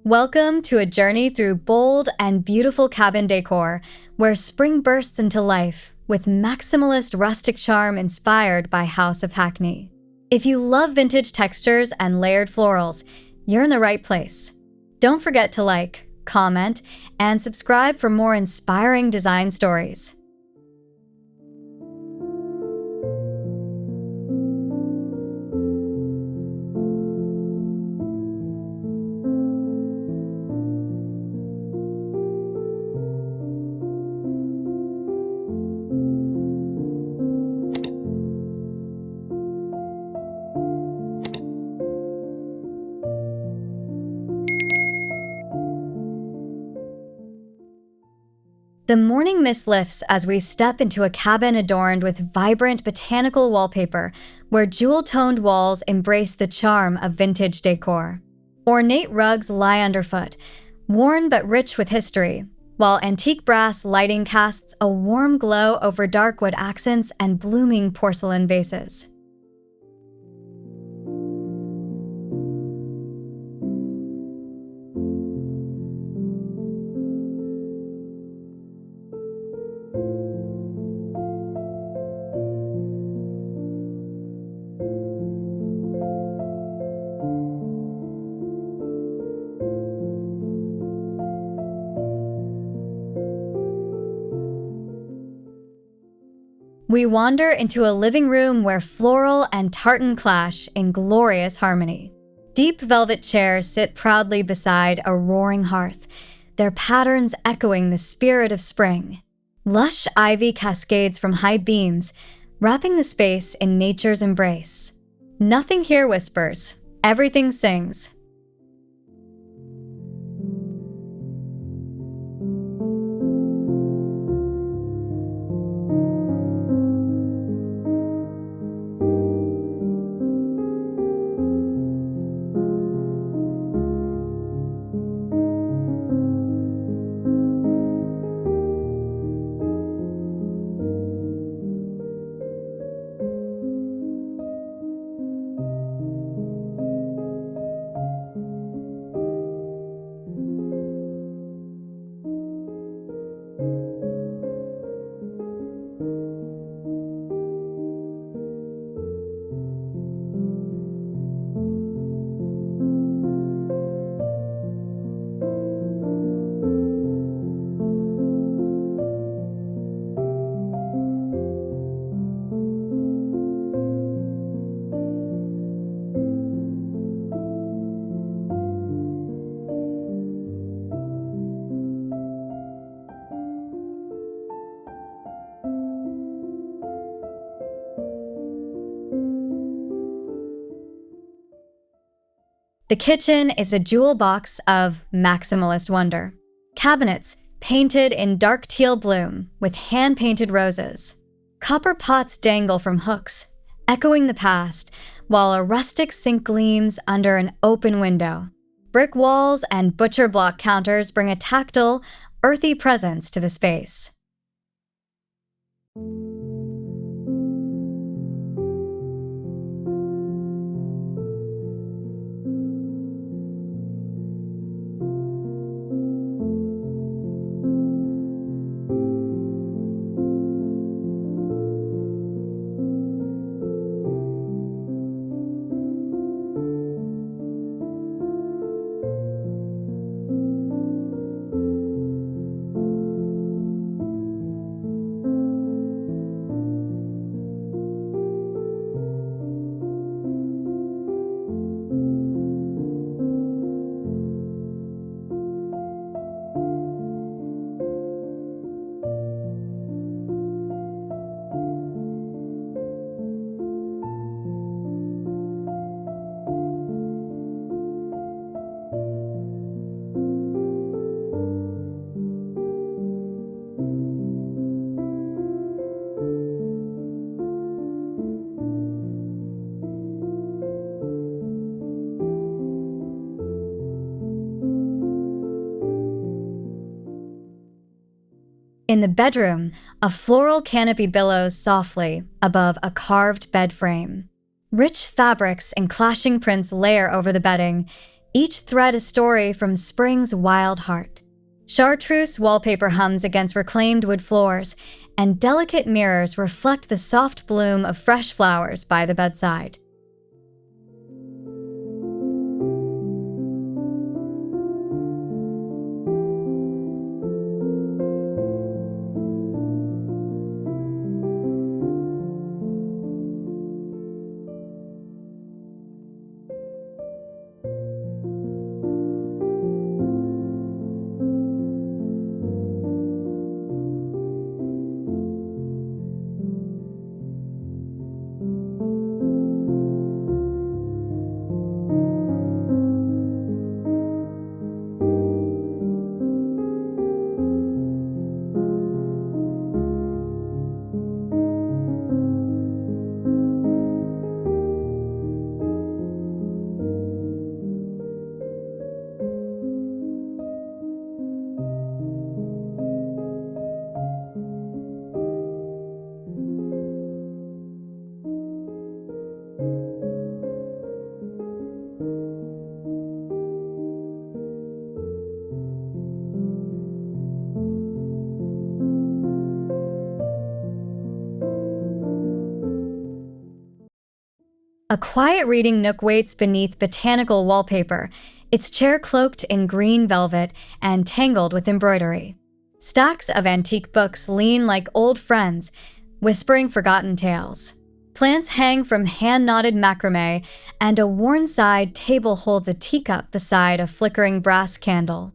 Welcome to a journey through bold and beautiful cabin decor, where spring bursts into life with maximalist rustic charm inspired by House of Hackney. If you love vintage textures and layered florals, you're in the right place. Don't forget to like, comment, and subscribe for more inspiring design stories. The morning mist lifts as we step into a cabin adorned with vibrant botanical wallpaper, where jewel-toned walls embrace the charm of vintage decor. Ornate rugs lie underfoot, worn but rich with history, while antique brass lighting casts a warm glow over dark wood accents and blooming porcelain vases. We wander into a living room where floral and tartan clash in glorious harmony. Deep velvet chairs sit proudly beside a roaring hearth, their patterns echoing the spirit of spring. Lush ivy cascades from high beams, wrapping the space in nature's embrace. Nothing here whispers, everything sings. The kitchen is a jewel box of maximalist wonder. Cabinets painted in dark teal bloom with hand-painted roses. Copper pots dangle from hooks, echoing the past, while a rustic sink gleams under an open window. Brick walls and butcher block counters bring a tactile, earthy presence to the space. In the bedroom, a floral canopy billows softly above a carved bed frame. Rich fabrics and clashing prints layer over the bedding, each thread a story from spring's wild heart. Chartreuse wallpaper hums against reclaimed wood floors, and delicate mirrors reflect the soft bloom of fresh flowers by the bedside. A quiet reading nook waits beneath botanical wallpaper, its chair cloaked in green velvet and tangled with embroidery. Stacks of antique books lean like old friends, whispering forgotten tales. Plants hang from hand-knotted macrame, and a worn-side table holds a teacup beside a flickering brass candle.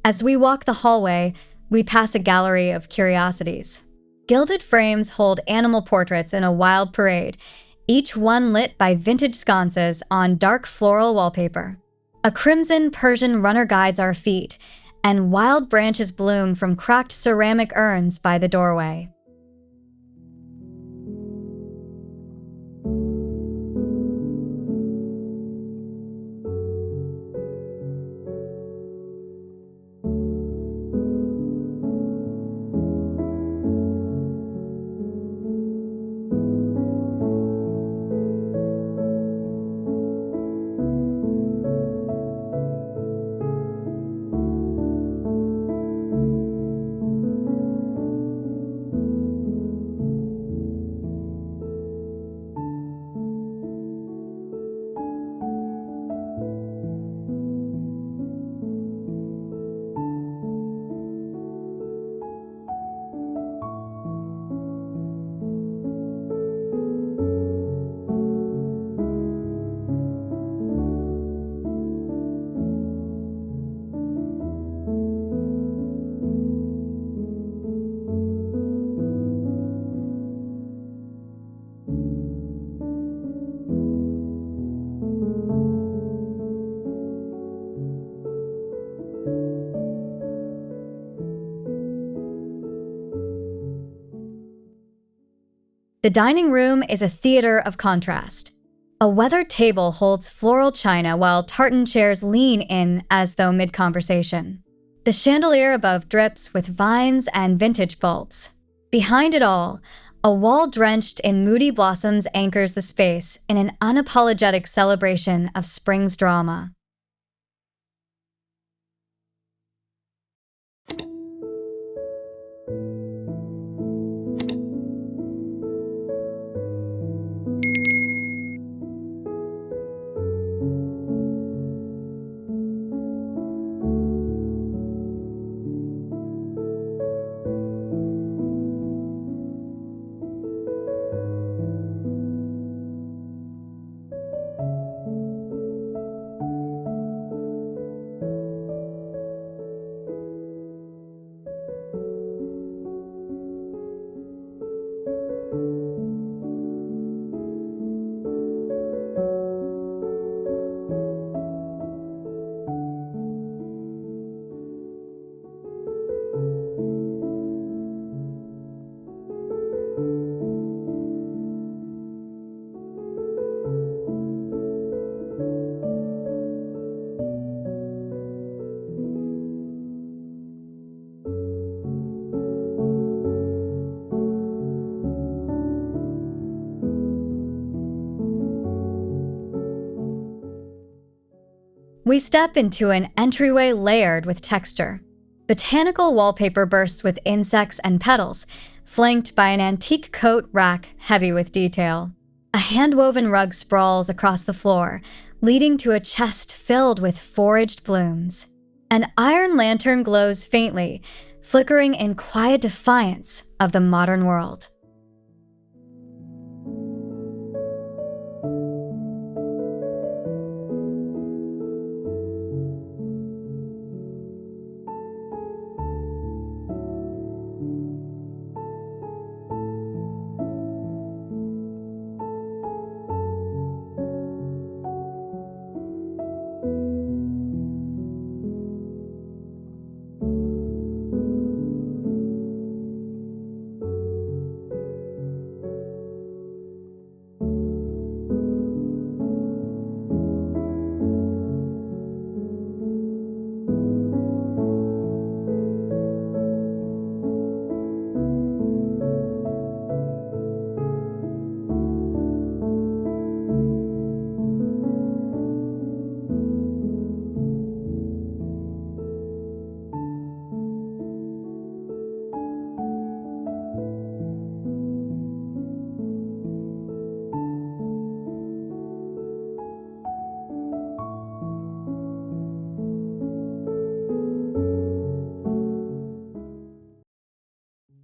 As we walk the hallway, we pass a gallery of curiosities. Gilded frames hold animal portraits in a wild parade, each one lit by vintage sconces on dark floral wallpaper. A crimson Persian runner guides our feet, and wild branches bloom from cracked ceramic urns by the doorway. The dining room is a theater of contrast. A weathered table holds floral china while tartan chairs lean in as though mid-conversation. The chandelier above drips with vines and vintage bulbs. Behind it all, a wall drenched in moody blossoms anchors the space in an unapologetic celebration of spring's drama. We step into an entryway layered with texture. Botanical wallpaper bursts with insects and petals, flanked by an antique coat rack heavy with detail. A hand-woven rug sprawls across the floor, leading to a chest filled with foraged blooms. An iron lantern glows faintly, flickering in quiet defiance of the modern world.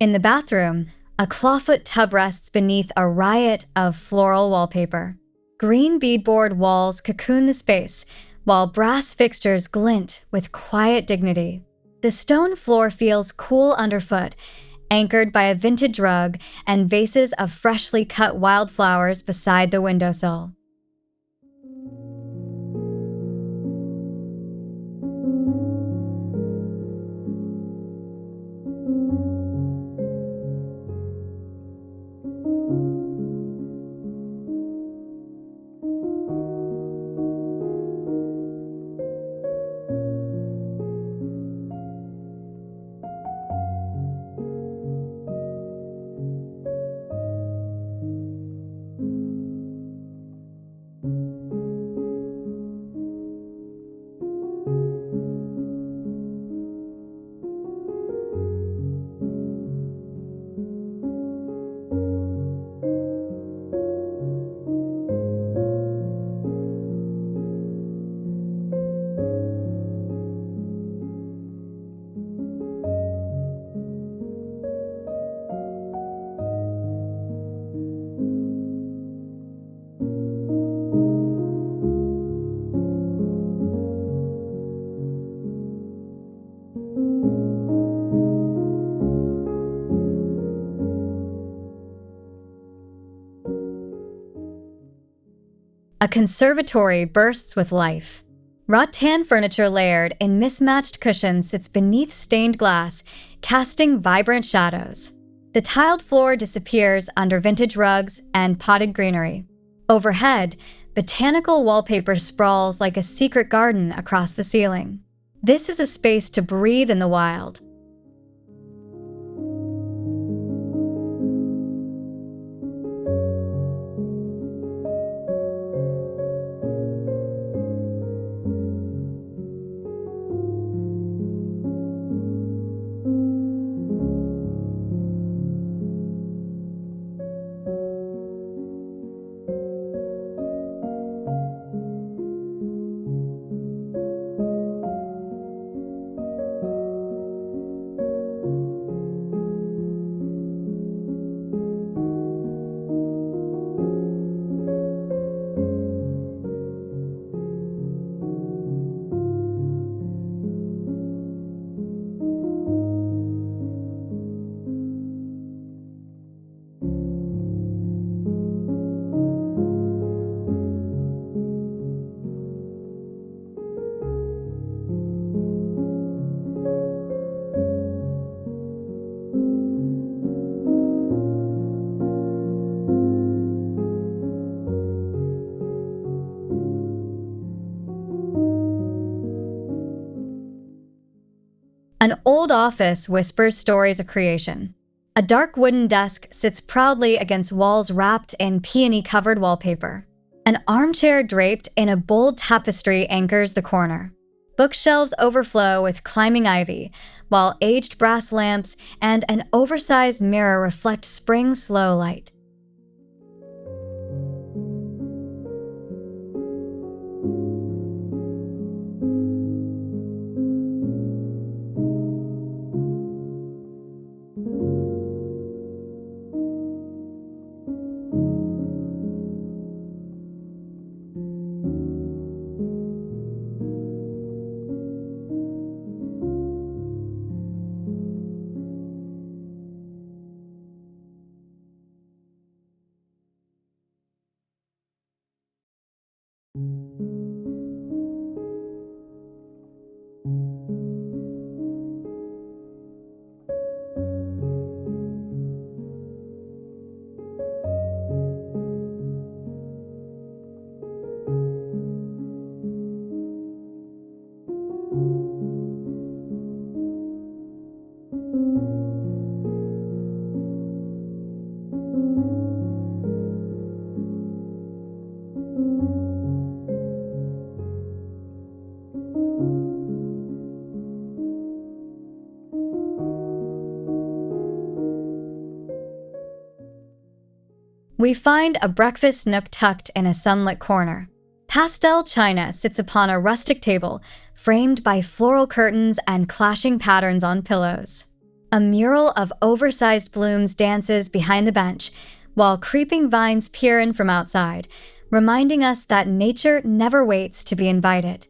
In the bathroom, a clawfoot tub rests beneath a riot of floral wallpaper. Green beadboard walls cocoon the space, while brass fixtures glint with quiet dignity. The stone floor feels cool underfoot, anchored by a vintage rug and vases of freshly cut wildflowers beside the windowsill. A conservatory bursts with life. Rattan furniture layered in mismatched cushions sits beneath stained glass, casting vibrant shadows. The tiled floor disappears under vintage rugs and potted greenery. Overhead, botanical wallpaper sprawls like a secret garden across the ceiling. This is a space to breathe in the wild. An old office whispers stories of creation. A dark wooden desk sits proudly against walls wrapped in peony-covered wallpaper. An armchair draped in a bold tapestry anchors the corner. Bookshelves overflow with climbing ivy, while aged brass lamps and an oversized mirror reflect spring's slow light. We find a breakfast nook tucked in a sunlit corner. Pastel china sits upon a rustic table, framed by floral curtains and clashing patterns on pillows. A mural of oversized blooms dances behind the bench, while creeping vines peer in from outside, reminding us that nature never waits to be invited.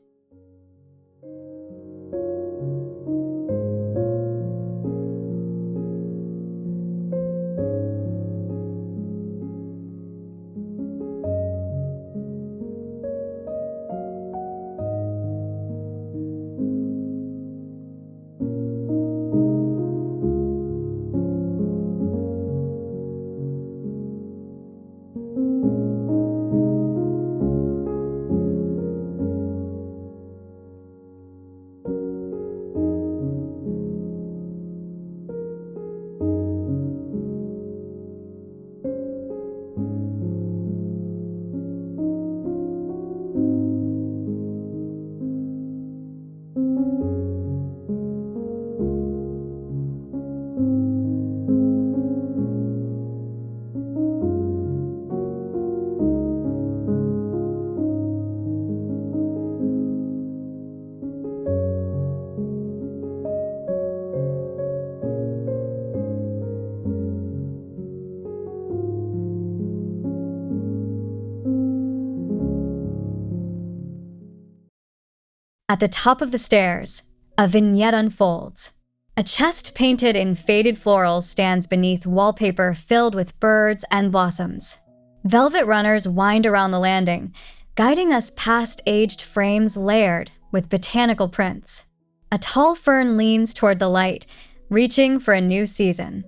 At the top of the stairs, a vignette unfolds. A chest painted in faded florals stands beneath wallpaper filled with birds and blossoms. Velvet runners wind around the landing, guiding us past aged frames layered with botanical prints. A tall fern leans toward the light, reaching for a new season.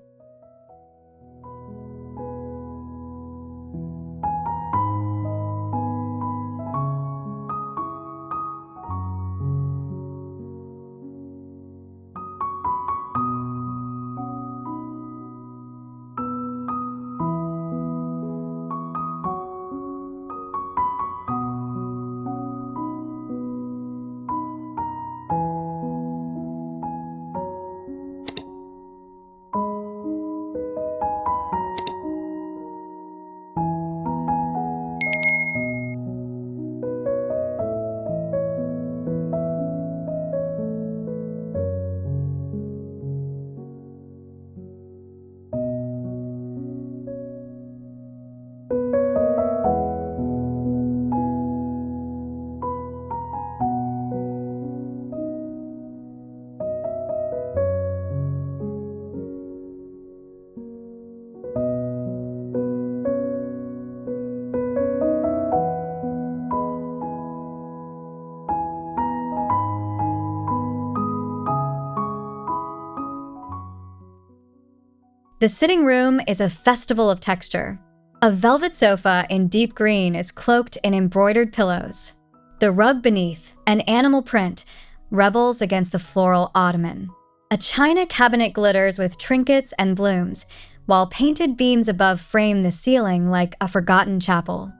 The sitting room is a festival of texture. A velvet sofa in deep green is cloaked in embroidered pillows. The rug beneath, an animal print, rebels against the floral ottoman. A china cabinet glitters with trinkets and blooms, while painted beams above frame the ceiling like a forgotten chapel.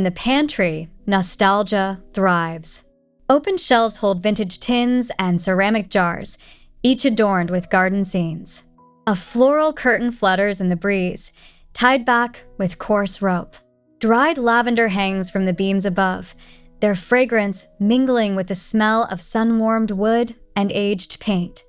In the pantry, nostalgia thrives. Open shelves hold vintage tins and ceramic jars, each adorned with garden scenes. A floral curtain flutters in the breeze, tied back with coarse rope. Dried lavender hangs from the beams above, their fragrance mingling with the smell of sun-warmed wood and aged paint.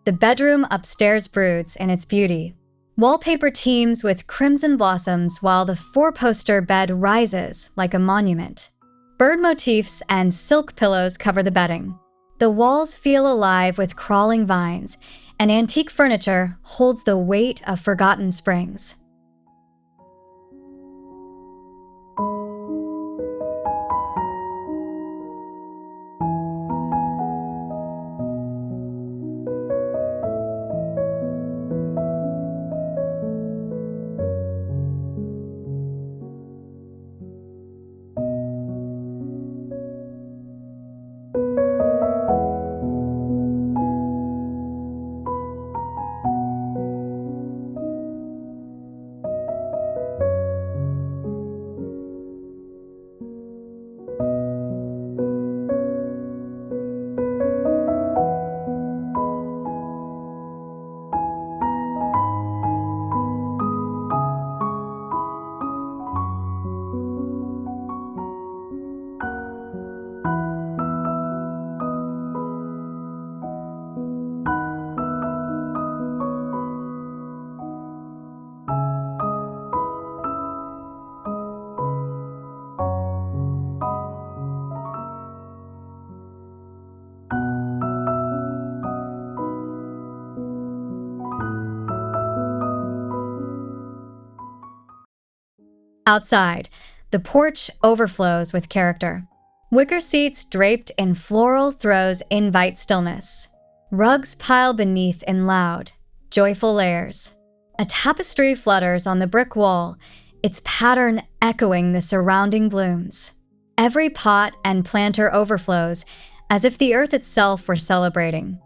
The bedroom upstairs broods in its beauty. Wallpaper teems with crimson blossoms while the four-poster bed rises like a monument. Bird motifs and silk pillows cover the bedding. The walls feel alive with crawling vines, and antique furniture holds the weight of forgotten springs. Outside, the porch overflows with character. Wicker seats draped in floral throws invite stillness. Rugs pile beneath in loud, joyful layers. A tapestry flutters on the brick wall, its pattern echoing the surrounding blooms. Every pot and planter overflows, as if the earth itself were celebrating.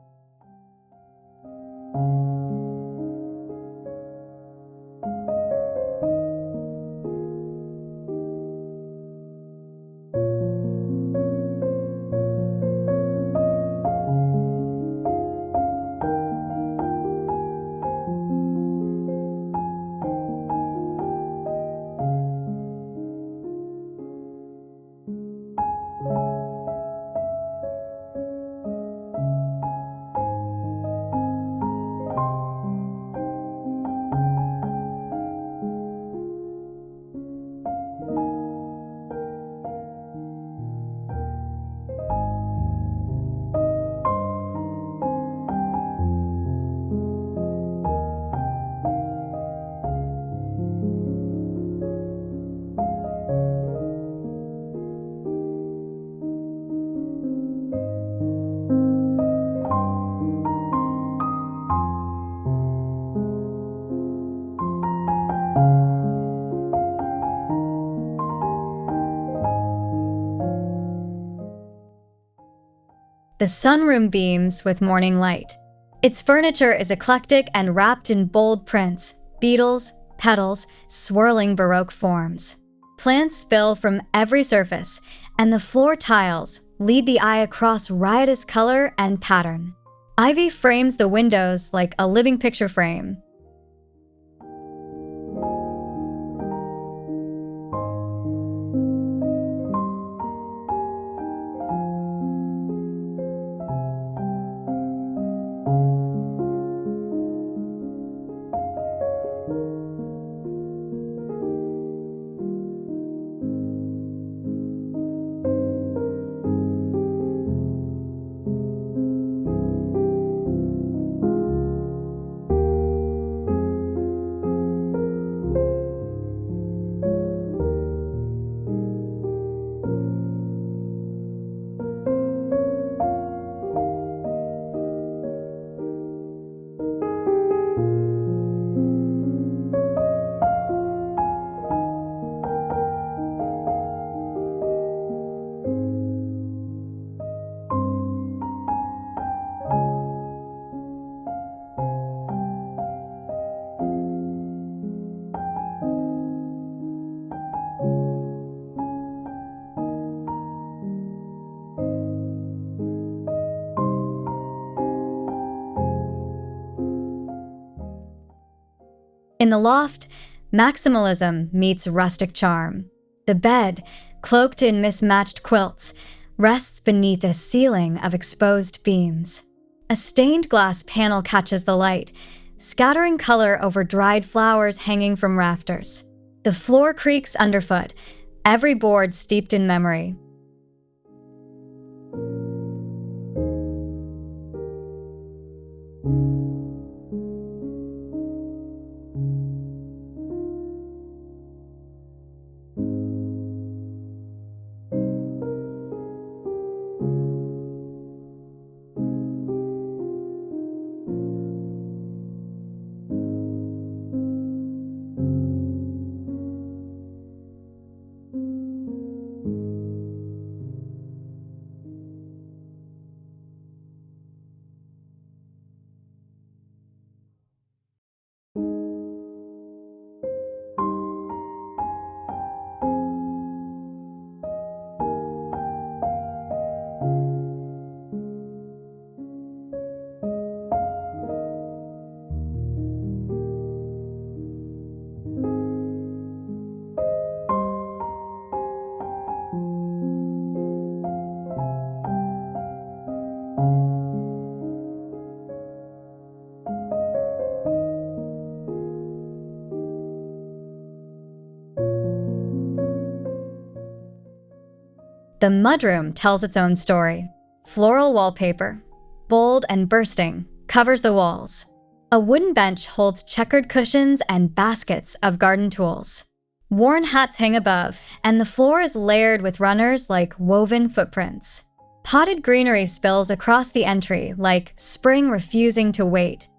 The sunroom beams with morning light. Its furniture is eclectic and wrapped in bold prints, beetles, petals, swirling Baroque forms. Plants spill from every surface, and the floor tiles lead the eye across riotous color and pattern. Ivy frames the windows like a living picture frame. In the loft, maximalism meets rustic charm. The bed, cloaked in mismatched quilts, rests beneath a ceiling of exposed beams. A stained glass panel catches the light, scattering color over dried flowers hanging from rafters. The floor creaks underfoot, every board steeped in memory. The mudroom tells its own story. Floral wallpaper, bold and bursting, covers the walls. A wooden bench holds checkered cushions and baskets of garden tools. Worn hats hang above, and the floor is layered with runners like woven footprints. Potted greenery spills across the entry like spring refusing to wait.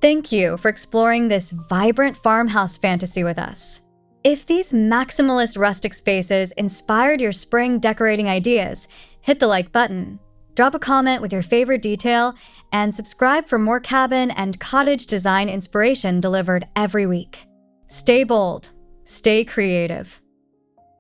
Thank you for exploring this vibrant farmhouse fantasy with us. If these maximalist rustic spaces inspired your spring decorating ideas, hit the like button, drop a comment with your favorite detail, and subscribe for more cabin and cottage design inspiration delivered every week. Stay bold, stay creative.